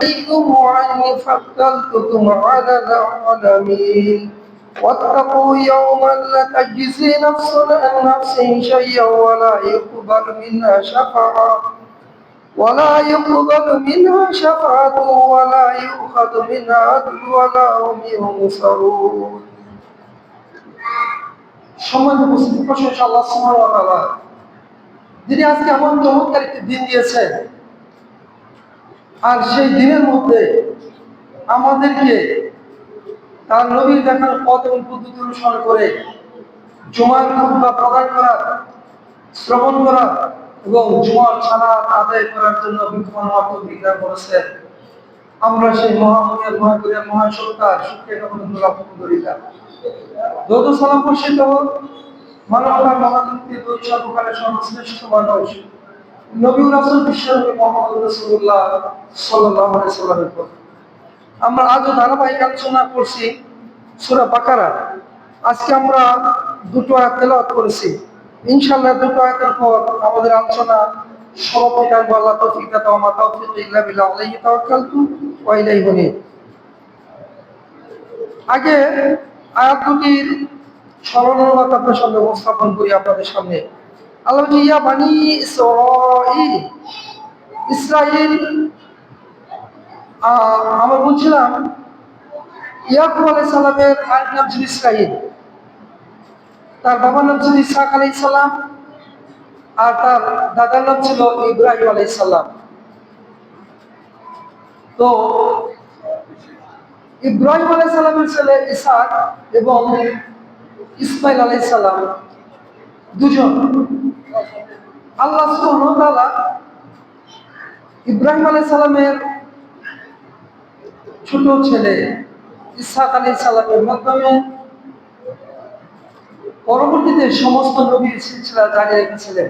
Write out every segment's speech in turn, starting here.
عليكم وعني فضلتكم على العالمين واتقوا يوما لا تجزي نفس عن نفس شيئا ولا يقبل منها شفاعة ولا يؤخذ منها عدل ولا هم ينصرون সম্মানিত উপস্থিতি, প্রশংসা আল্লাহ সুবহানাহু ওয়া তাআলা, যিনি আজকে এমন চমৎকার একটি দিন দিয়েছেন। আর সেই দিনের মধ্যে আমাদেরকে তার নবীর দেখানো পথ এবং পদ্ধতি অনুসরণ করে জুমার খুতবা প্রদান করা, শ্রবণ করা এবং জুমার সালাত আদায় করার জন্য বিজ্ঞান বিজ্ঞান করেছেন। আমরা সেই মহামূল্যের মহাগুরের মহাসত্তার শুকরিয়া জ্ঞাপন করি। দরুদ ও সালাম বর্ষিত হোক মানবতার মহাদুতি দুই সর্বকালের সর্বশ্রেষ্ঠ মানুষ নবী রাসূল বিশ্বনবী মুহাম্মদ রাসূলুল্লাহ সাল্লাল্লাহু আলাইহি ওয়াসাল্লামের উপর। আমরা আজও ধারাবাহিক আলোচনা করছি সূরা বাকারা। আজকে আমরা দুটো আয়াত তেলাওয়াত করেছি। ইনশাআল্লাহ দুটো আয়াতের পর আমাদের আলোচনা সমাপ্তি করব। আল্লাহ তৌফিক দাতা ওয়া মা তাওফীক ইল্লা বিল্লাহ, আলাইহি তাওয়াক্কালতু ওয়া ইলাইহি উনীব। আগে আয়াত দুটির সরলতা আপনাদের সামনে উপস্থাপন করি আপনাদের সামনে। আল্লাহ বলছে, ইয়া বানি ইসরাঈল, ইসরাঈল। আমরা বলছিলাম ইয়াকুব আলাইহিস সালামের আরেক নাম ছিল ইসরাঈল, তার বাবার নাম ছিল ইসহাক আলাইহিস সালাম, আর তার দাদার নাম ছিল ইব্রাহিম আলাইহিস সালাম। তো ইব্রাহিম আলাইহিস সালামের ছেলে ইসহাক এবং ইসমাইল আলাইহিস সালাম দুজন। আল্লাহ সুবহানাহু ওয়া তাআলা ইব্রাহিম আলাইহিস সালামের ছোট ছেলে ইসহাক আলাইহিস সালামের মাধ্যমে পরবর্তীতে সমস্ত নবীর সিলসিলা জারি রেখেছিলেন।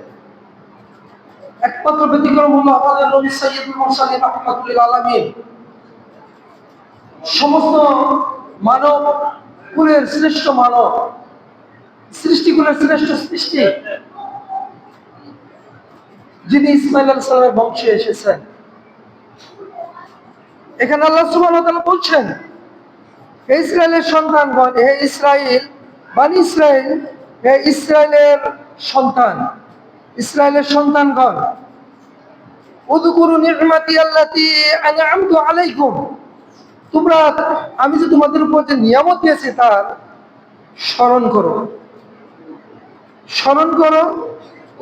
একমাত্র ব্যতিক্রম হলো আমাদের নবী সাইয়্যিদুল মুরসালিন রাহমাতুল লিল আলামিন। সমস্ত মানব কুলের শ্রেষ্ঠ মানব, সৃষ্টিকুলের শ্রেষ্ঠ সৃষ্টি, যিনি ইসমাইল আলাইহিস সালামের বংশে এসেছেন। এখানে আল্লাহ সুবহানাহু ওয়া তাআলা বলছেন, হে ইসরায়েলের সন্তানগণ, হে ইসরাইল, বানি ইসরাইল, হে ইসরায়েলের সন্তান, ইসরায়েলের সন্তানগণ, উযকুরু নি'মাতি আল্লাতী আন'আমতু আলাইকুম, তোমরা আমি যে তোমাদের উপর যে নিয়ামত দিয়েছি তার স্মরণ করো, স্মরণ করো।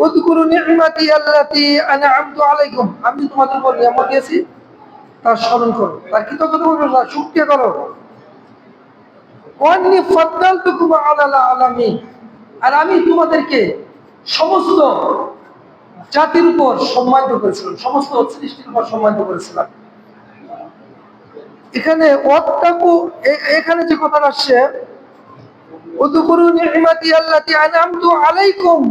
উযকুরু নি'মাতি আল্লাতী আন'আমতু আলাইকুম, আমি তোমাদের উপর নিয়ামত দিয়েছি তার স্মরণ করো, তার কৃতজ্ঞতা করো, শুকরিয়া করো। ওয়ান্নী ফাদ্দালতুকুম আলাল আলামিন, আর আমি তোমাদেরকে সমস্ত জাতির উপর সম্মানিত করেছিলাম, সমস্ত সৃষ্টির উপর সম্মানিত করেছিলাম। এখানে ওয়াত্তাকু, এখানে যে কথা আসছে উযকুরু নি'মাতি আল্লাতী আন'আমতু আলাইকুম,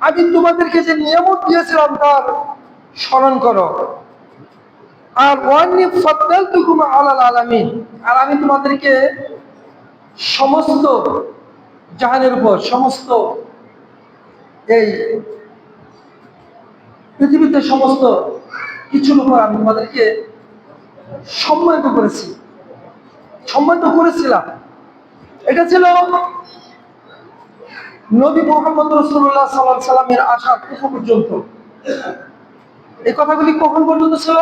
আমি তোমাদেরকে যে নিয়ামত দিয়েছিলাম তার স্মরণ করো। আর ওয়ান্নী ফাদ্দালতুকুম আলাল আলামিন, আর আমি তোমাদেরকে সমস্ত জাহানের উপর, সমস্ত এই পৃথিবীতে সমস্ত কিছুর উপর আমি তোমাদেরকে সম্মানিত করেছি, সম্মানিত করেছিলাম। এটা ছিল নবী মুহাম্মদ রাসূলুল্লাহ সাল্লাল্লাহু আলাইহি সাল্লামের আসার পূর্ব পর্যন্ত। এই কথাগুলি কখন পর্যন্ত ছিল?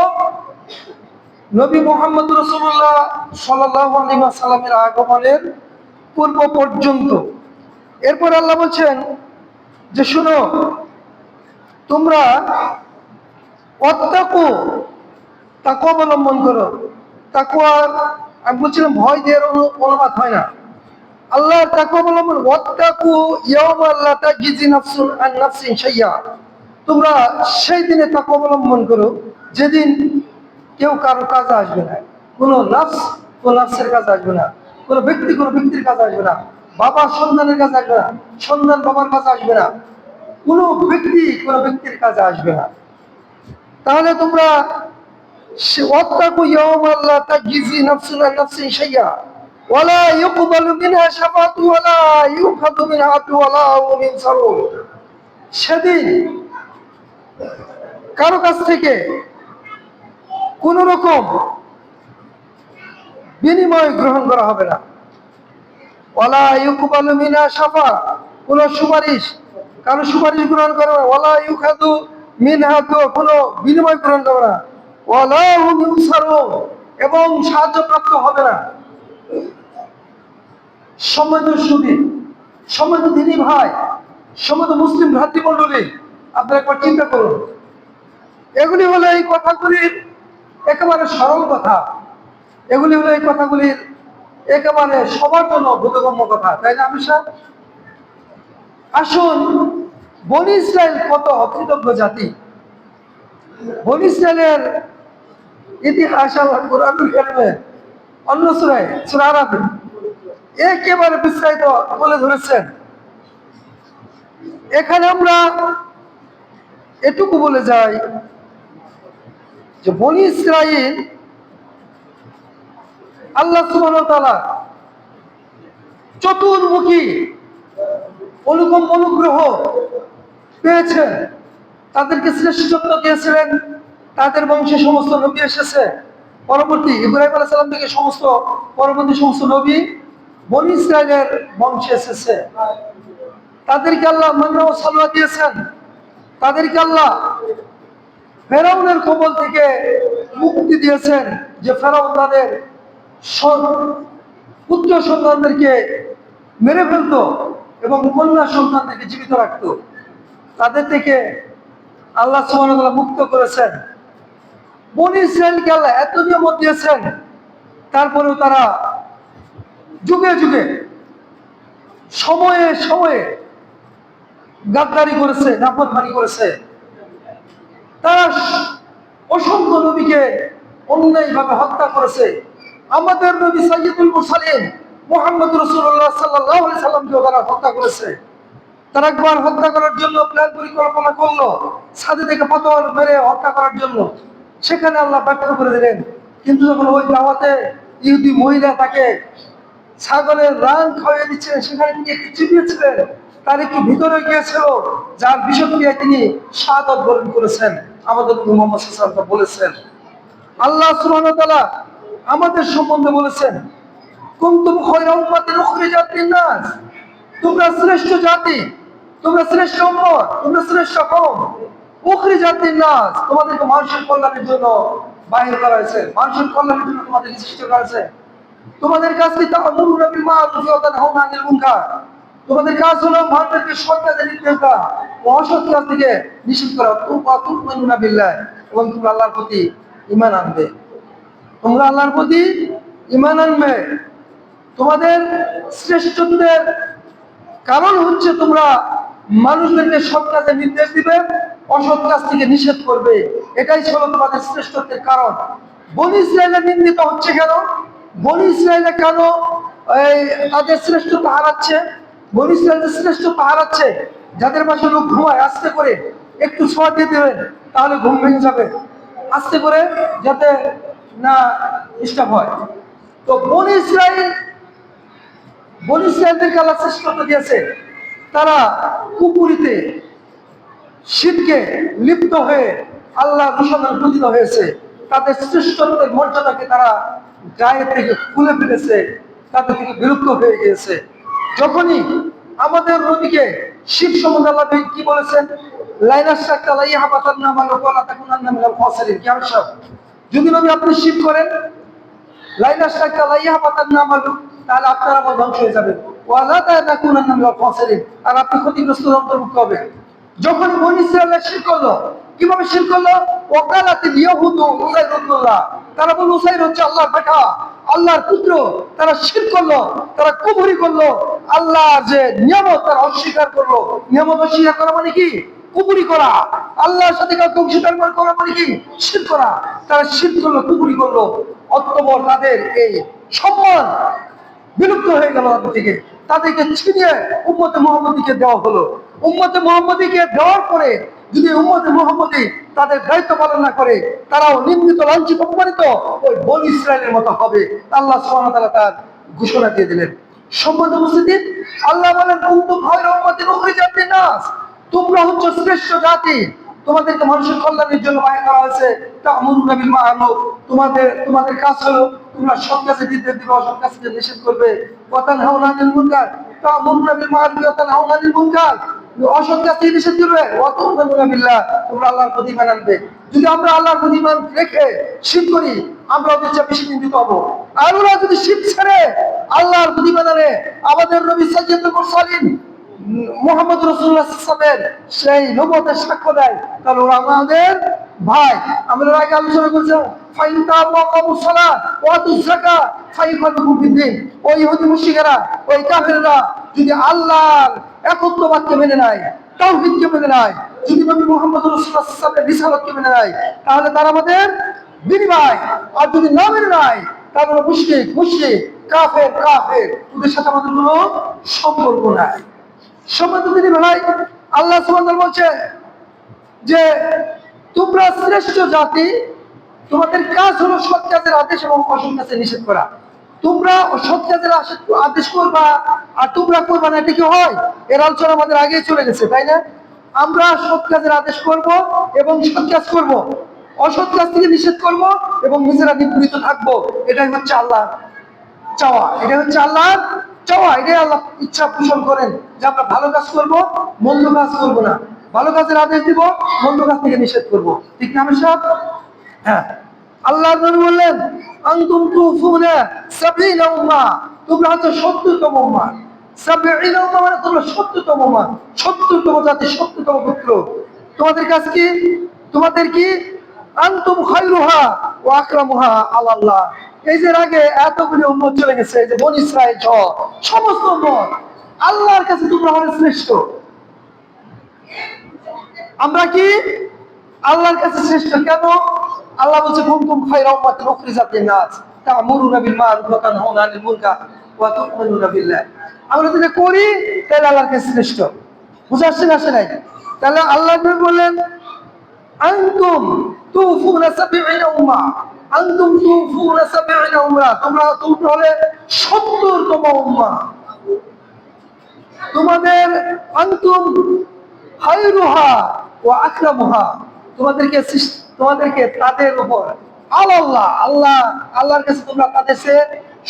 নবী মুহাম্মদ রাসূলুল্লাহ সাল্লাল্লাহু আলাইহি ওয়াসাল্লামের আগমনের পূর্ব পর্যন্ত। এরপর আল্লাহ বলছেন যে শোনো, তোমরা ওয়াত্তাকু, তাকওয়া অবলম্বন করো। তাকওয়া আমি বলছিলাম ভয় দেওয়ার অনুবাদ হয় না, আল্লাহর তাকওয়া অবলম্বন। ওয়াত্তাকু ইয়াওমান লা তাজজি নাফসুন আন নাফসিন শাইয়্যা, তোমরা সেই দিনে তাকওয়া অবলম্বন করো যেদিন কেউ কারো কাজে আসবে না, কোনো নাফস কোনো নাফসের কাজে আসবে না, কোনো ব্যক্তি কোনো ব্যক্তির কাজে আসবে না, বাবা সন্তানের কাছে আসবে না, সন্তান বাবার কাছে আসবে না, কোনো ব্যক্তি কোনো ব্যক্তির কাছে আসবে না। তাহলে তোমরা ওয়াত্তাকু ইয়াওমান লা তাজজি নাফসুন আন নাফসিন শাইয়্যা ওয়ালা ইউকবালু মিনহা শাফাআতুন ওয়ালা ইউখাযু মিনহা আদলুন ওয়ালা হুম ইনসারুন, সেদিন কারো কাছ থেকে কোন রকম বিনিময় গ্রহণ করা হবে না। ওয়ালা ইউকবালু মিনা শাফা, কোন সুপারিশ, কারো সুপারিশ গ্রহণ করবে না। ওয়ালা ইউখাযু মিনহা, কোন বিনিময় গ্রহণ করবে না। ওয়ালা হুম ইউনসারুন, এবং সাহায্যপ্রাপ্ত হবে না। সম্মানিত সুধী, সম্মানিত দিনী ভাই, সম্মানিত মুসলিম ভ্রাতৃমণ্ডলী, আপনারা একবার চিন্তা করুন। এগুলি হলো এই কথাগুলির একেবারে সরল কথা, এগুলি হলো এই কথাগুলির একেবারে সবার জন্য বোধগম্য কথা, তাই না? আমি সাহেব, আসুন, বনী ইসরায়েল কত অকৃতজ্ঞ জাতি। বনী ইসরায়েলের ইতিহাস আল্লাহ কুরআনুল কারীমে অন্য সূরা সূরা আরাফ একেবারে বিস্তারিত বলে ধরেছেন। এখানে আমরা এটুকু বলে যাই যে বনী ইসরাইল আল্লাহ সুবহানাহু ওয়া তাআলা চতুর্মুখী অনুগ্রহ পেয়েছেন, তাদেরকে শ্রেষ্ঠত্ব দিয়েছিলেন। তাদের বংশে সমস্ত নবী এসেছে, পরবর্তী ইব্রাহিম আলাইহিস সালাম থেকে সমস্ত পরবর্তী সমস্ত নবী বনী ইসরাইলের বংশে এসেছে। তাদেরকে আল্লাহ মান্না ও সালওয়া দিয়েছেন, তাদেরকে আল্লাহ ফেরাউনের কবল থেকে মুক্তি দিয়েছেন, যে ফেরাউন তাদের পুত্র সন্তানদেরকে মেরে ফেলতো এবং কন্যা সন্তানদেরকে জীবিত রাখতো। তাদের থেকে আল্লাহ সুবহানাহু ওয়া তাআলা মুক্ত করেছেন। বনী ইসরাইলকে আল্লাহ এত নিয়ামত দিয়েছেন, তারপরেও তারা যুগে যুগে সময়ে সময়ে গাদ্দারি করেছে, নাফরমানি করেছে। তারা অসংখ্য নবীকে অন্যায়ভাবে হত্যা করেছে। আমাদের নবী সাইয়্যিদুল মুরসালিন মুহাম্মদ রাসূলুল্লাহ সাল্লাল্লাহু আলাইহি সাল্লামকেও তারা হত্যা করেছে। তারা একবার হত্যা করার জন্য প্ল্যান পরিকল্পনা করলো, ছাদে থেকে পাথর মেরে হত্যা করার জন্য। সেখানে আল্লাহ ব্যর্থ করে দিলেন। কিন্তু যখন ওই দাওয়াতে ইহুদি মহিলা তাকে ছাগলের রান খাইয়ে দিচ্ছিলেন, সেখানে তিনি একটু চিবিয়েছিলেন, তার একটু ভিতরে গিয়েছিল, যার বিষক্রিয়ায় তিনি শাহাদাত বরণ করেছেন। আমাদের নবী মুহাম্মদ সাল্লাল্লাহু আলাইহি ওয়াসাল্লাম বলেছেন, আল্লাহ সুবহানাহু ওয়া তাআলা আমাদের সম্বন্ধে বলেছেন, কুনতুম খায়রা উম্মাতিন উখরিজাত লিন-নাস, তোমরা শ্রেষ্ঠ জাতি, তোমরা শ্রেষ্ঠ উম্মত, তোমরা শ্রেষ্ঠ কওম। উখরিজাত লিন-নাস, তোমাদেরকে মানুষের কল্যাণের জন্য বাহির করা হয়েছে, মানুষের কল্যাণের জন্য তোমাদেরকে সৃষ্টি করা হয়েছে। তোমাদের কাজ কি? তা'মুরুনা বিল মা'রুফ ওয়া তানহাউনা আনিল মুনকার। তোমাদের কাজ হলো মানুষকে সৎ কাজে নির্দেশ দেওয়া ও অসৎ কাজ থেকে নিষেধ করা। তু'মিনুনা বিল্লাহ, এবং তোমরা আল্লাহর প্রতি ঈমান আনবে। তোমরা আল্লাহর প্রতি ঈমান আনবে। তোমাদের শ্রেষ্ঠত্বের কারণ হচ্ছে তোমরা মানুষদেরকে সৎ কাজে নির্দেশ দিবে, অসৎ কাজ থেকে নিষেধ করবে। এটাই ছিল তোমাদের শ্রেষ্ঠত্বের কারণ। বনী ইসরাইল নিন্দিত হচ্ছে কেন? বনী ইসরাইল কেন তাদের শ্রেষ্ঠত্ব হারাচ্ছে? বনী ইসরাইল শ্রেষ্ঠত্ব হারাচ্ছে, যাদের পাশে লোক ঘুমায় আস্তে করে একটু ছোঁয়া দিয়ে দেবেন, তাহলে ঘুম ভেঙে যাবে, আস্তে করে, যাতে না ডিস্টার্ব হয়। তো বনী ইসরাইলদেরকে আল্লাহ শ্রেষ্ঠত্ব দিয়েছে। তারা কুপুরিতে শিরকে লিপ্ত হয়ে আল্লাহ দূষণে পতিত হয়েছে। তাদের শ্রেষ্ঠত্বের মর্যাদাকে তারা গায়ে থেকে খুলে ফেলেছে, তাদের থেকে বিরক্ত হয়ে গিয়েছে। যখনই আমাদের নবীকে শিব সম্বন্ধে আল্লাহ কি বলেছেন, যদি নবী আপনি শিব করেন, তাহলে আপনার আমার ধ্বংস হয়ে যাবে, আর আপনি ক্ষতিগ্রস্ত অন্তর্ভুক্ত হবে। যখন বনী ইসরাইল শিরক করলো, কিভাবে শিরক করলো? ওয়াকালাতিল ইয়াহুদু উযাইরুল্লাহ, তারা বলল উযাইর হচ্ছে আল্লাহর বেটা, আল্লাহর পুত্র। তারা শিরক করলো, তারা কুফরি করলো, আল্লাহর যে নিয়ামত তারা অস্বীকার করলো। নিয়ামত অস্বীকার করা মানে কি? কুফরি করা। আল্লাহর সাথে কাউকে অংশীদার করা মানে কি? শিরক করা। তারা শিরক করলো, কুফরি করলো। অতঃপর তাদের এই সম্মান বিলুপ্ত হয়ে গেল তাদের থেকে, তাদেরকে ছিনিয়ে উম্মতে মুহাম্মদীকে দেওয়া হলো। উম্মতে মুহাম্মদীকে দেওয়ার পরে যদি উম্মতে মুহাম্মদী তাদের দায়িত্ব পালন না করে, তারাও নিন্দিত, লাঞ্ছিত, অপমানিত ওই বনী ইসরাইলের মতো হবে। আল্লাহ সুবহানাহু ওয়া তাআলা তার ঘোষণা দিয়ে দিলেন। সম্মানিত উপস্থিতি, আল্লাহ বলেন, কুনতুম খায়রা উম্মাতিন উখরিজাত লিন-নাস, তোমরা হচ্ছে শ্রেষ্ঠ জাতি, তোমাদেরকে মানুষের কল্যাণের জন্য বাহির করা হয়েছে। তা'মুরুনা বিল মা'রুফ, তোমাদের কাজ হলো তোমরা সৎ কাজে নির্দেশ দিবে, অসৎ কাজকে নিষেধ করবে। ওয়া তানহাউনা আনিল মুনকার, তা'মুরুনা বিল মা'রুফ ওয়া তানহাউনা আনিল মুনকার, অসৎ কাজ থেকে নিষেধ করবে। ওয়া তু'মিনুনা বিল্লাহ, তোমরা আল্লাহর প্রতি ঈমান আনবে। যদি আমরা আল্লাহর প্রতি ঈমান রেখে শিরক করি, আমরা ওদের চেয়ে বেশি নিন্দিত হব। আর ওরা যদি শিরক ছেড়ে আল্লাহর প্রতি ঈমান আনে, আমাদের নবী সাইয়্যিদুল মুরসালিন মুহাম্মদ রাসূলুল্লাহ সাল্লাল্লাহু আলাইহি ওয়াসাল্লাম সেই নবুয়তের সাক্ষ্য দেয়, তাহলে ওরা আমাদের ভাই। আমরা আগে আলোচনা করেছিলাম, ফাইনতা ওয়াকামুস সালাত ওয়া আতুজ যাকাত ফাইখালুকুম ফিদ্দিন। ওই ইহুদি মুশরিকেরা, ওই কাফেররা যদি আল্লাহর একত্ববাদকে মেনে নেয়, তাওহীদকে মেনে নেয়, যদি নবী মুহাম্মদ রাসূলুল্লাহ সাল্লাল্লাহু আলাইহি ওয়াসাল্লামের রিসালাতকে মেনে নেয়, তাহলে তারা আমাদের দিনী ভাই। আর যদি না মেনে নেয়, তাহলে ওরা মুশরিক কাফের। ওদের সাথে আমাদের কোনো সম্পর্ক নাই। সম্মানিত দিনী ভাই, আল্লাহ সুবহানাহু ওয়া তাআলা বলছে যে তোমরা শ্রেষ্ঠ জাতি, তোমাদের কাজ হলো সৎ কাজের আদেশ এবং অসৎ কাজের নিষেধ করা। তোমরা সৎ কাজের আদেশ করবা আর তোমরা করবা না, এটা কি হয়? এর আলোচনা আমাদের আগেই চলে গেছে, তাই না? আমরা সৎ কাজের আদেশ করব এবং সৎ কাজ করব, অসৎ কাজ থেকে নিষেধ করব এবং নিজেরা নিবৃত্ত থাকবো। এটাই হচ্ছে আল্লাহ চাওয়া, এটাই হচ্ছে আল্লাহর চাওয়া। এটাই আল্লাহ ইচ্ছা পোষণ করেন যে আমরা ভালো কাজ করব, মন্দ কাজ করব না, ভালো কাজের আদেশ দিব, মন্দ কাজ থেকে নিষেধ করব। ঠিক না সব? হ্যাঁ, আল্লাহর নবী বললেন, আনতুম তুফুনা সাবিনা উম্মাহ, তোমরা হচ্ছে 70তম উম্মাহ। সাবিনা উম্মাহ মানে তোমরা 70তম উম্মাহ, 70তম জাতি, 70তম গোত্র। তোমাদের কাজ কি? তোমাদের কি? আনতুম খায়রুহা ওয়া আকরামুহা আলাল্লাহ। এই যে আগে এতগুলি উম্মত চলে গেছে, এই যে বনী ইসরাঈল সহ সমস্ত উম্মত, আল্লাহর কাছে তোমরা হলে শ্রেষ্ঠ। আমরা কি আল্লাহর কাছে শ্রেষ্ঠ? কেন? আল্লাহ বলছে কুনতুম খায়রা উম্মাতিন উখরিজাত লিন-নাস তা'মুরুনা বিল মা'রুফ ওয়া তানহাউনা আনিল মুনকার ওয়া তু'মিনুনা বিল্লাহ। আমরা যদি করি তাহলে আল্লাহর কাছে শ্রেষ্ঠ। বুঝা আসছে না? আসে নাই? তাহলে আল্লাহ বললেন আনতুম তুফুনা সাবিঈনা উম্মাহ, আনতুম তুফুনা সাবিঈনা উম্মাহ, তোমরা হলে 70তম উম্মাহ। তোমাদের আনতুম খায়রুহা ওয়া আকরামুহা, তোমাদেরকে তাদের উপর আল্লাহর কাছে তোমরা তাদের চেয়ে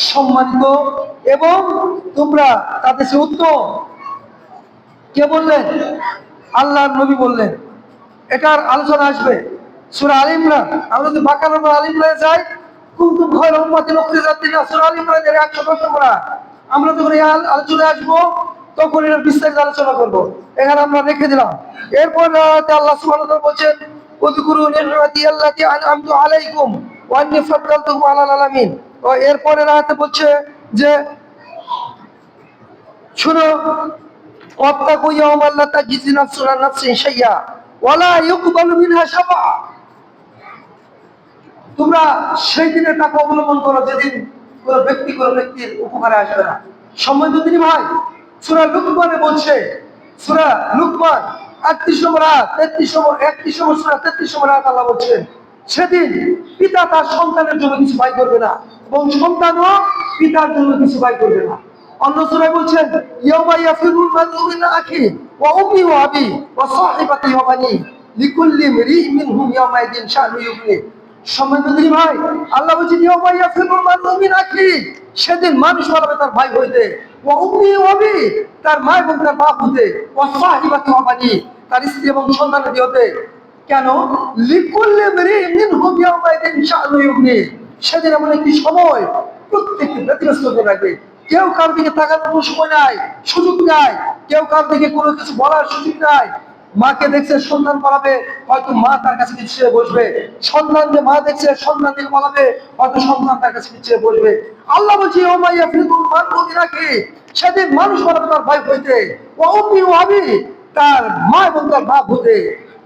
সম্মানিত এবং তোমরা তাদের চেয়ে উত্তম। কে বললেন? আল্লাহর নবী বললেন। এটার আলোচনা আসবে সূরা আলে ইমরান। আমরা যদি বাকারা বা আলে ইমরানে যাই, কুনতুম খায়রা উম্মাতিন উখরিজাত লিন-নাস, সূরা আলে ইমরানের 110 নম্বর। আমরা যখন এই আলোচনায় আসবো তখন এর বিস্তারিত আলোচনা করব। এখানে আমরা রেখে দিলাম। এরপর আল্লাহ সুবহানাহু ওয়া তাআলা বলেন, উযকুরু নি'মাতি আল্লাতী আন'আমতু আলাইকুম ওয়া আন্নী ফাদ্দালতুকুম আলাল আলামিন। তো এরপরের আয়াতে বলছে যে শুনো, ওয়াত্তাকু ইয়াওমান লা তাজজি নাফসুন আন নাফসিন শাইয়্যা ওয়া লা ইউকবালু মিনহা শাফাআ। তোমরা সেই দিনের তাকওয়া অবলম্বন করো যেদিন কোনো ব্যক্তির উপকারে আসবে না। সম্মানিত দিনী ভাই, সূরা লুকমানে বলছে, সূরা লুকমান 38 নম্বর আয়াত, 31 নম্বর সূরা 33 নম্বর আয়াত আল্লাহ বলছেন, সেদিন পিতা তার সন্তানের জন্য কিছু ব্যয় করবে না এবং সন্তানও পিতার জন্য কিছু ব্যয় করবে না। অন্য সূরায় বলছেন, ইয়াওমা ইয়াফিরুল মার'উ মিন আখিহি ওয়া উম্মিহি ওয়া আবিহি ওয়া সাহিবাতিহি ওয়া বানিহি লিকুল্লি ইমরিইন মিনহুম ইয়াওমাইযিন শা'নুন ইউগনিহি। সম্মানিত দিনী ভাই, আল্লাহ বলছেন, ইয়াওমা ইয়াফিরুল মার'উ মিন আখিহি, সেদিন মানুষ পালাবে তার ভাই হইতে, ওয়া উম্মিহি ওয়া আবিহি, তার মা এবং তার বাপ হতে, ওয়া সাহিবাতিহি ওয়া বানিহি, তার স্ত্রী এবং সন্তানাদি হতে। কেন? লিকুল্লি ইমরিইন মিনহুম ইয়াওমাইযিন শা'নুন ইউগনিহি, সেদিন এমন একটি সময় প্রত্যেককে ব্যতিব্যস্ত করে রাখবে। কেউ কার দিকে তাকানোর কোনো সময় নাই, সুযোগ নাই, কেউ কার দিকে কোনো কিছু বলার সুযোগ নাই। মাকে দেখছে সন্তান পালাবে, হয়তো মা তার কাছে পিছিয়ে বসবে। সন্তান যে মা দেখছে সন্তান থেকে পালাবে, হয়তো সন্তান তার কাছে পিছিয়ে বসবে। আল্লাহ বলছে, ইয়াওমা ইয়াফিরুল মার'উ মিন আখিহি, সেদিন মানুষ পালাবে তার ভাই হইতে, ওয়া উম্মিহি ওয়া আবিহি, তার মা এবং তার বাপ হতে,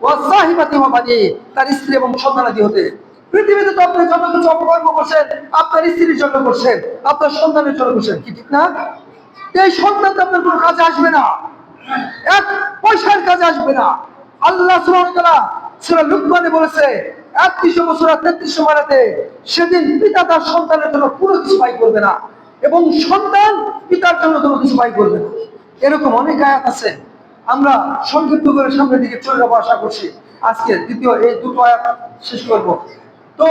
ওয়া সাহিবাতিহি ওয়া বানিহি, তার স্ত্রী এবং সন্তানাদি হতে। পৃথিবীতে তো আপনি যত কিছু অপকর্ম করছেন, আপনার স্ত্রীর জন্য করছেন, আপনার সন্তানের জন্য করছেন, কি ঠিক না? এই সন্তান তো আপনার কোনো কাজে আসবে না, এক পয়সার কাজে আসবে না। আল্লাহ সুবহানাহু ওয়া তাআলা সূরা লুকমানে বলেছে 31 নম্বর সূরা 33 নম্বর আয়াতে, সেদিন পিতা তার সন্তানের জন্য কোনো কিছু ব্যয় করবে না এবং সন্তান পিতার জন্য কোনো কিছু ব্যয় করবে না। এরকম অনেক আয়াত আছে। আমরা সংক্ষিপ্ত করে সামনের দিকে চলে যাবো আশা করছি। আজকে দ্বিতীয় এই দুটো আয়াত শেষ করব। তো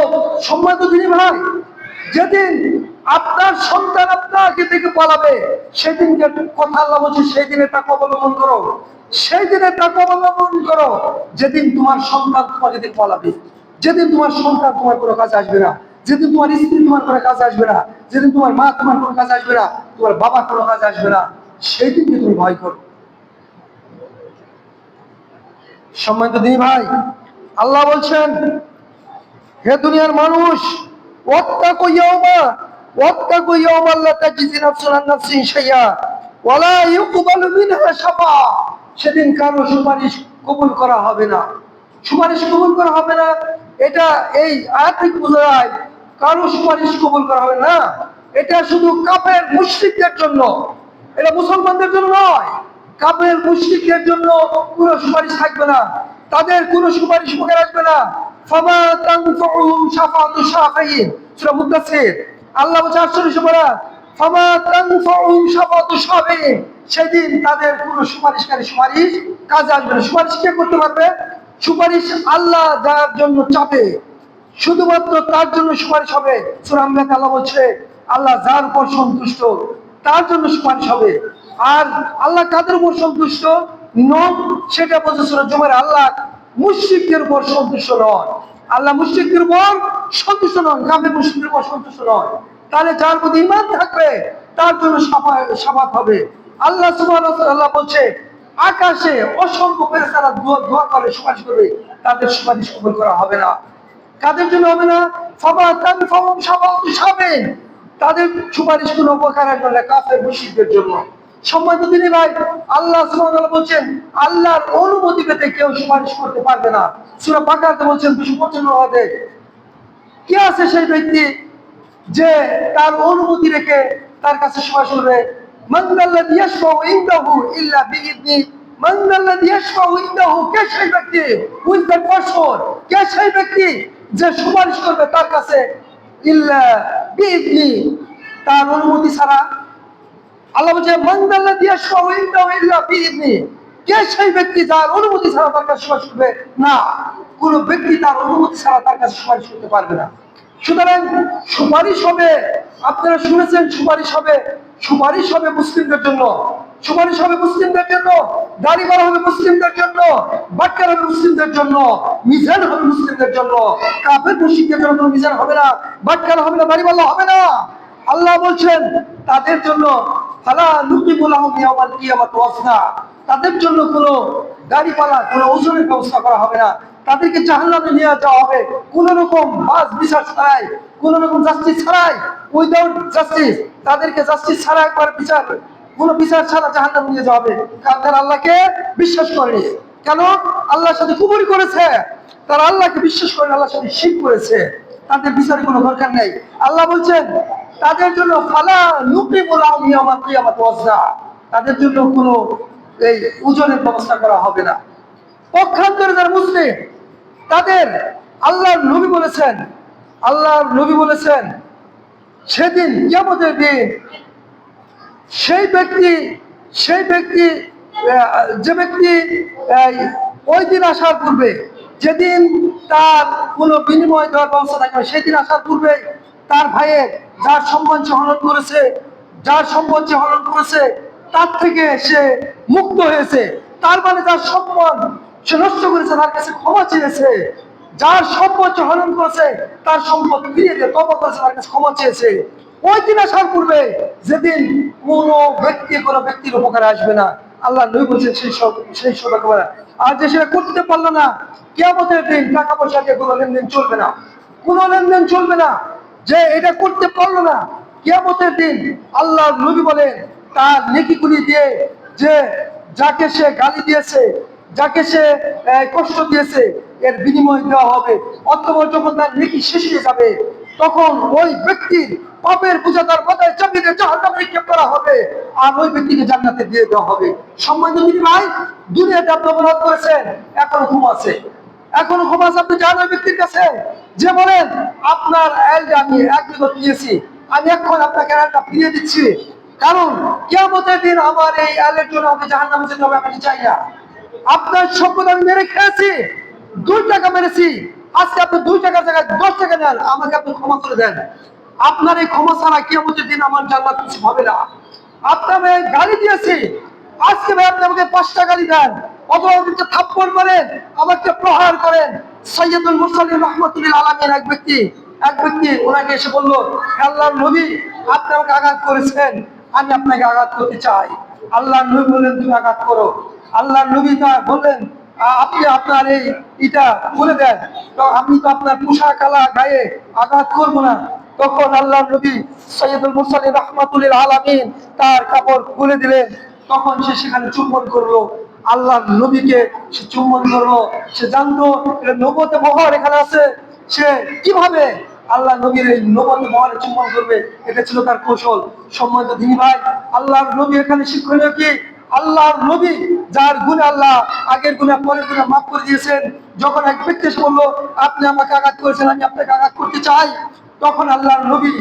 সম্মানিত দিনী ভাই, যেদিন আপনার সন্তান আপনাকে থেকে পালাবে, সেদিনকে কথা আল্লাহ বলছে সেই দিনে তাকে অবলম্বন করো, সেই দিনে তাকে অবলম্বন করো যেদিন তোমার সন্তান তোমাকে থেকে পালাবে, যেদিন তোমার সন্তান তোমার কোনো কাজে আসবে না, যেদিন তোমার স্ত্রী তোমার কোনো কাজে আসবে না, যেদিন তোমার মা তোমার কোনো কাজে আসবে না, তোমার বাবা কোনো কাজে আসবে না, সেই দিনকে তুমি ভয় করো। সম্মানিত দিনী ভাই, আল্লাহ বলছেন, হে দুনিয়ার মানুষ, ওয়াত্তাকু ইয়াওমা ওয়াত্তাকু ইয়াওমান লা তাজজি নাফসুন আন নাফসিন শাইআ ওয়া লা ইউকবালু মিনহা শাফা। সেদিন কারো সুপারিশ কবুল করা হবে না। সুপারিশ কবুল করা হবে না, এটা এই আয়াত থেকে বোঝা যায় কারো সুপারিশ কবুল করা হবে না। এটা শুধু কাফের মুশরিকদের জন্য, এটা মুসলমানদের জন্য নয়। কাফের মুশরিকদের জন্য কোনো সুপারিশ থাকবে না, তাদের কোনো সুপারিশ মুখে আসবে না। ফামা তানফাউহুম শাফাআতু শাফিঈন, সূরা মুদাসসির। আল্লাহ বলছে 48 নম্বরে, ফামা তানফাউহুম শাফাআতু শাফিঈন, সেদিন তাদের কোনো সুপারিশকারী সুপারিশ কাজে আসবে না। সুপারিশ কে করতে পারবে? সুপারিশ আল্লাহ যার জন্য চাপে, শুধুমাত্র তার জন্য সুপারিশ হবে। সূরা আম্বিয়াতে আল্লাহ বলছে, আল্লাহ যার উপর সন্তুষ্ট তার জন্য সুপারিশ হবে। আর আল্লাহ কাদের উপর সন্তুষ্ট নন সেটা বলছে সূরা জুমার, আল্লাহ মুশরিকদের উপর সন্তুষ্ট নন। আল্লাহ মুশরিকদের উপর সন্তুষ্ট নন, কাফের মুশরিকদের উপর সন্তুষ্ট নন। তাহলে যার প্রতি ঈমান থাকবে তার জন্য শাফাত হবে। আল্লাহ সুবহানাহু ওয়া তাআলা বলছে, আকাশে অসংখ্য ফেরেশতারা দোয়া করে, সুপারিশ করবে, তাদের সুপারিশ কবুল করা হবে না। কাদের জন্য হবে না? ফামা তানফাউহুম শাফাআতু শাফিঈন, তাদের সুপারিশ কোনো উপকার আসবে না কাফের মুশরিকদের জন্য। সম্মানিত দিনী ভাই, আল্লাহ সুবহানাহু ওয়া তাআলা বলছেন, আল্লাহর অনুমতি পেতে কেউ সুপারিশ করতে পারবে না। সূরা বাকারাতে বলছেন 295 আয়াতে, কে আছে সেই ব্যক্তি যে তার অনুমতি রেখে তার কাছে সুপারিশ করবে? মান যাল্লাযী ইয়াশফাউ ইনদাহু ইল্লা বিইذনি, মান যাল্লাযী ইয়াশফাউ ইনদাহু, কে সেই ব্যক্তি? Who is that person? কে সেই ব্যক্তি যে সুপারিশ করবে তার কাছে ইল্লা বিইذনি, তার অনুমতি ছাড়া? আল্লাহ বলছে, মান যাল্লাযী ইয়াশফাউ ইনদাহু ইল্লা বিইذনি, কে সেই ব্যক্তি যার অনুমতি ছাড়া তার কাছে সুপারিশ করবে? না, কোন ব্যক্তি তার অনুমতি ছাড়া তার কাছে সুপারিশ করতে পারবে না। সুতরাং সুপারিশ হবে, আপনারা শুনেছেন, সুপারিশ হবে, সুপারিশ হবে মুসলিমদের জন্য, সুপারিশ হবে মুসলিমদের জন্য, দাড়ি করা হবে মুসলিমদের জন্য, বাটকার হবে মুসলিমদের জন্য, মিজান হবে মুসলিমদের জন্য। কাফের মুশরিকদের জন্য মিজান হবে না, বাটকার হবে না, দাড়িওয়ালা হবে না। আল্লাহ বলছেন তাদের জন্য ফালা নুকিমু লাহুম ইয়াওমাল কিয়ামাতি ওয়াজনা, তাদের জন্য কোনো গাড়িপালা, কোনো ওজনের ব্যবস্থা করা হবে না। তাদেরকে জাহান্নামে নিয়ে যাওয়া হবে কোন রকম বাস বিচার ছাড়াই, কোন রকম জাস্টিস ছাড়াই, উইদাউট জাস্টিস। তাদেরকে জাস্টিস ছাড়া একবার বিচার, কোনো বিচার ছাড়া জাহান্নামে নিয়ে যাওয়া হবে। কারণ তারা আল্লাহকে বিশ্বাস করেনি। কেন? আল্লাহর সাথে কুফরি করেছে, তারা আল্লাহকে বিশ্বাস করে আল্লাহর সাথে শিরক করেছে, তাদের বিচারের কোনো দরকার নেই। আল্লাহ বলছেন তাদের জন্য ফালা নুকিমু লাহুম ইয়াওমাল কিয়ামাতি ওয়াজনা, তাদের জন্য কোনো এই ওজনের ব্যবস্থা করা হবে না। পক্ষান্তরে যারা মুসলিম, তাদের আল্লাহর নবী বলেছেন, আল্লাহর নবী বলেছেন সেদিন কিয়ামতের দিন সেই ব্যক্তি, সেই ব্যক্তি যে ব্যক্তি ওই দিন আসার পূর্বে, যেদিন তার কোনো বিনিময় দেওয়ার ব্যবস্থা থাকবে, সেদিন আসার পূর্বে তার ভাইয়ের যার সম্মান সে হরণ করেছে, যার সম্পদ সে হরণ করেছে তার থেকে সে মুক্ত হয়েছে। তার মানে যার সম্মান সে নষ্ট করেছে তার কাছে ক্ষমা চেয়েছে, যার সম্পদ সে হরণ করেছে তার সম্পদ ফিরিয়ে দিয়ে তওবা করেছে, তার কাছে ক্ষমা চেয়েছে। ওই দিন আসার পূর্বে যেদিন কোনো ব্যক্তির উপকারে আসবে না, আল্লাহ নবী বলছেন সেই সব একেবারে। আর যে সেটা করতে পারলো না, কিয়ামতের দিন টাকা পয়সা দিয়ে কোনো লেনদেন চলবে না, কোনো লেনদেন চলবে না। যে এটা করতে পারলো না, কিয়ামতের দিন আল্লাহর নবী বলেন তার নেকিগুলি দিয়ে, যে যাকে সে গালি দিয়েছে, যাকে সে কষ্ট দিয়েছে, এর বিনিময় দেওয়া হবে। অতঃপর যখন তার নেকি শেষ হয়ে যাবে, তখন ওই ব্যক্তির পাপের বোঝা তার মাথায় চাপিয়ে দিয়ে জাহান্নামে নিক্ষেপ করা হবে, আর ওই ব্যক্তিকে জান্নাতে দিয়ে দেওয়া হবে। সম্মানিত দিদি ভাই, দুনিয়াতে আপনি অপরাধ করেছেন, এখনো ঘুম আছে, এখনো ঘুম আছে। আপনি যান ওই ব্যক্তির কাছে, যে বলেন আপনার এলটা আমি 1 বিঘত নিয়েছি, আমি এখন আপনাকে এলটা ফিরিয়ে দিচ্ছি, কারণ কিয়ামতের দিন আমার এই এলের জন্য আমাকে জাহান্নামে যেতে হবে, আমি চাই না। আপনার সম্পদ আমি মেরে খেয়েছি, 2 টাকা মেরেছি, আজকে আপনি 2 টাকার জায়গায় 10 টাকা নেন, আমাকে আপনি ক্ষমা করে দেন। আপনার এই ক্ষমা ছাড়া কিয়ামতের দিন আমার জান্নাত কিছু হবে না। আপনাকে আমি গালি দিয়েছি, আজকে ভাই আপনি আমাকে 5টা গালি দেন, অথবা আমাকে থাপ্পড় মারেন, আমাকে প্রহার করেন। সৈয়দুল মুরসালিন রাহমাতুল্লিল আলামিন এক ব্যক্তি ওনাকে এসে বলল, আল্লাহর নবী, আপনি আমাকে আঘাত করেছেন, আমি আপনাকে আঘাত করতে চাই। আল্লাহর নবী বললেন, তুমি আঘাত করো। আল্লাহর নবী তা বললেন, আপনি আপনার এই ইটা খুলে দেন, তো আমি তো আপনার পোশাক আলা গায়ে আঘাত করব না। তখন আল্লাহর নবী সৈয়দুল মুরসালিন রাহমাতুল্লিল আলামিন তার কাপড় খুলে দিলেন। তখন সে সেখানে চুম্বন করলো, আল্লাহর নবীকে সে চুম্বন করলো। সে জানতো এটা নবুয়তের মোহর এখানে আছে, সে কিভাবে আল্লাহ নবীর এই নবুয়তের মোহরে চুম্বন করবে, এটা ছিল তার কৌশল। সম্মানিত দিনী ভাই, আল্লাহর নবী এখানে শিক্ষণীয় কি? আল্লাহর নবী যার গুনাহ আল্লাহ আগের গুনাহ পরের গুনাহ মাফ করে দিয়েছেন, যখন এক ব্যক্তি এসে বললো, আপনি আমাকে আঘাত করেছেন, আমি আপনাকে আঘাত করতে চাই, তখন আল্লাহর নবী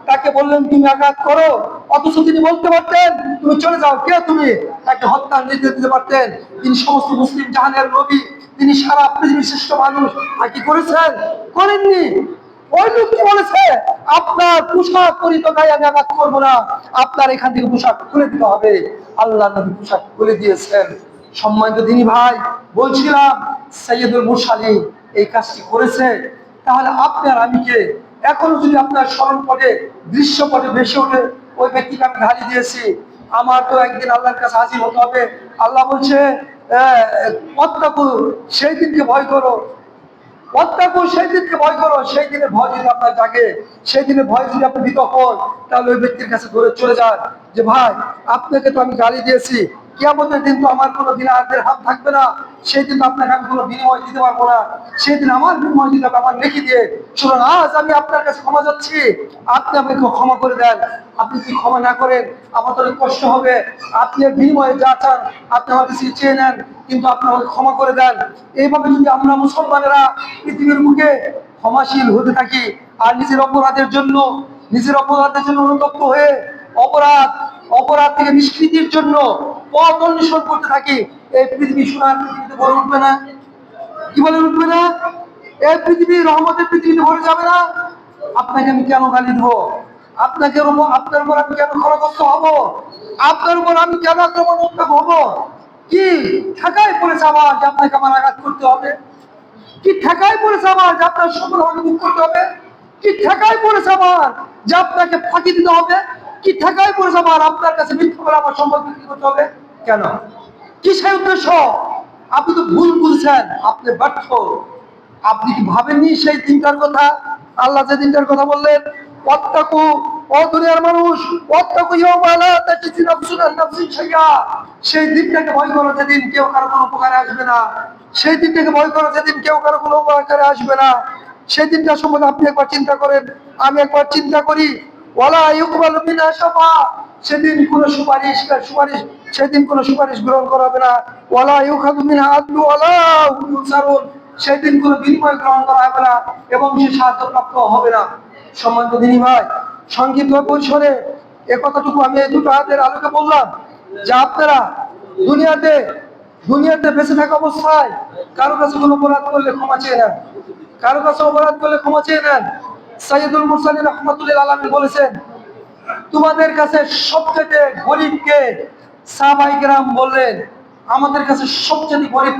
তাকে বললেন, তুমি আঘাত করো। অথচ তিনি বলতে পারতেন, তুমি চলে যাও, কে তুমি? তাকে হত্যার নির্দেশ দিতে পারতেন। তিনি সমস্ত মুসলিম জাহানের নবী, তিনি সারা পৃথিবীর শ্রেষ্ঠ মানুষ, আর কি করেছেন? করেননি। ওই লোকটি বলেছে, আপনার পোশাক পরিত গায়ে আমি আঘাত করবো না, আপনার এখান থেকে পোশাক খুলে দিতে হবে। আল্লাহ নবী পোশাক খুলে দিয়েছেন। সম্মানিত দিনী ভাই, বলছিলাম সৈয়দুল মুরসালিন এই কাজটি করেছে, তাহলে আপনার আমি কে? এখনো যদি আপনার স্মরণপটে দৃশ্যপটে ভেসে ওঠে ওই ব্যক্তিকে আমি গালি দিয়েছি, আমার তো একদিন আল্লাহর কাছে হাজির হতে হবে। আল্লাহ বলছে, অত্যাকু, সেই দিনকে ভয় করো, সেই দিনকে ভয় করো। সেই দিনের ভয় যদি আপনার জাগে, সেই দিনের ভয় যদি আপনি ভীত হন, তাহলে ওই ব্যক্তির কাছে ধরে চলে যান যে, ভাই আপনাকে তো আমি গালি দিয়েছি, কিয়ামতের দিন তো আমার কোনো দিনারের হাত থাকবে না, সেই দিন তো আপনাকে আমি কোনো বিনিময় দিতে পারবো না, সেই দিন আমার বিনিময় দিতে হবে আমার নেকি দিয়ে। শুনুন, আজ আমি আপনার কাছে ক্ষমা যাচ্ছি, আপনি আমাকে ক্ষমা করে দেন। আপনি যদি ক্ষমা না করেন আমার তো অনেক কষ্ট হবে। আপনি এর বিনিময়ে যা চান আপনি আমার কাছে চেয়ে নেন, কিন্তু আপনি আমাকে ক্ষমা করে দেন। এইভাবে যদি আমরা মুসলমানেরা পৃথিবীর মুখে ক্ষমাশীল হতে থাকি, আর নিজের অপরাধের জন্য অনুতপ্ত হয়ে অপরাধ থেকে নিষ্কৃতির জন্য পথ অন্বেষণ করতে থাকি, এই পৃথিবী সোনার পৃথিবীতে ভরে উঠবে না। কি বলে উঠবে না? এই পৃথিবী রহমতের পৃথিবীতে ভরে যাবে না। আপনাকে আমি কেন গালি দেবো? আপনার উপর আমি কেন ক্ষতিগ্রস্ত হব? আপনার উপর আমি কেন আক্রমণাত্মক হব? কি ঠেকায় পড়েছে আমার যে আপনাকে আমার আঘাত করতে হবে? কি ঠেকায় পড়েছে আমার যে আপনার সকল আমাকে মুখ করতে হবে? কি ঠেকায় পড়েছে আমার যে আপনাকে ফাঁকি দিতে হবে? কি ঠেকায় পড়েছে আমার আপনার কাছে মিথ্যা বলে আমার সম্পদ বিক্রি করতে হবে? কেন? কিসের উদ্দেশ্য? আপনি তো ভুল বুঝছেন, আপনি ব্যর্থ। আপনি কি ভাবেননি সেই দিনটার কথা? আল্লাহ যে দিনটার কথা বললেন, ওয়াত্তাকু, ও দুনিয়ার মানুষ, ওয়াত্তাকু ইয়াওমা লা তাজজি নাফসুন আন নাফসিন শাইআ, সেই দিনটাকে ভয় করো যেদিন কেউ কারো কোনো উপকারে আসবে না। সেই দিনটাকে ভয় করো যেদিন কেউ কারো কোনো উপকারে আসবে না। সেই দিনটা সম্বন্ধে আপনি একবার চিন্তা করেন, আমি একবার চিন্তা করি। ওয়ালা ইউকবালু মিনহা শাফা, সেদিন কোনো সুপারিশ সেদিন কোনো সুপারিশ গ্রহণ করা হবে না। ওয়ালা ইউখাযু মিনহা আদলু ওয়ালা হুম ইউনসারুন, সেদিন কোনো বিনিময় গ্রহণ করা হবে না এবং সে সাহায্যপ্রাপ্ত হবে না। সম্মানিত দিনী ভাই, সংক্ষিপ্ত পরিসরে এ কথাটুকু আমি এই দুটো আয়াতের আলোকে বললাম যে আপনারা দুনিয়াতে বেঁচে থাকা অবস্থায় কারো কাছে কোনো অপরাধ করলে ক্ষমা চেয়ে নেন, কারো কাছে অপরাধ করলে ক্ষমা চেয়ে নেন। সৈয়দুল মুরসালিন রাহমাতুল্লিল আলামিন বলেছেন, তোমাদের কাছে সবচেয়ে গরিব কে? সাহাবায়ে কেরাম বললেন, আমাদের কাছে সবচেয়ে গরিব